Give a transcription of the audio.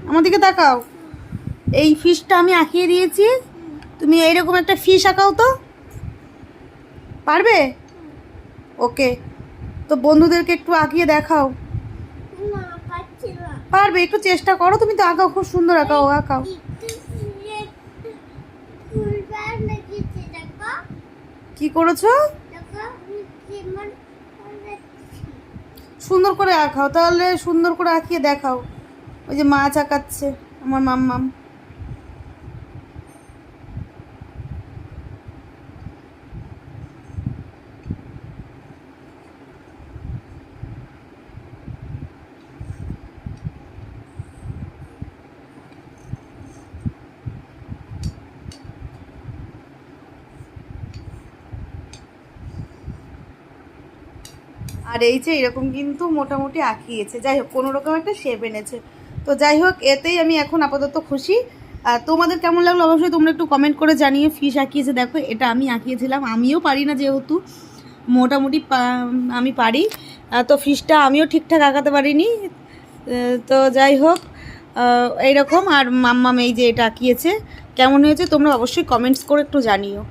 আমার দিকে তাকাও। এই ফিশটা আমি আঁকিয়ে দিয়েছি, তুমি এইরকম একটা ফিশ আঁকাও তো, পারবে? ওকে, তো বন্ধুদেরকে একটু আঁকিয়ে দেখাও। পারবে, একটু চেষ্টা করো, তুমি তো আঁকাও, খুব সুন্দর আঁকাও, আঁকাও। কি করেছো? সুন্দর করে আঁকাও, তাহলে সুন্দর করে আঁকিয়ে দেখাও। ওই যে মাছ আঁকাচ্ছে আমার মাম্মাম। আর এই যে এরকম কিন্তু মোটামুটি আঁকিয়েছে, যাই হোক কোনো রকম একটা শেপ এনেছে। তো যাই হোক, এতেই আমি এখন আপাতত খুশি। আর তোমাদের কেমন লাগলো অবশ্যই তোমরা একটু কমেন্ট করে জানিয়ে। ফিশ আঁকিয়েছে, দেখো এটা আমি আঁকিয়েছিলাম, আমিও পারি না যেহেতু, মোটামুটি আমি পারি। তো ফিশটা আমিও ঠিকঠাক আঁকাতে পারিনি। তো যাই হোক, এইরকম। আর মাম্মাম এই যে এটা আঁকিয়েছে, কেমন হয়েছে তোমরা অবশ্যই কমেন্টস করে একটু জানিও।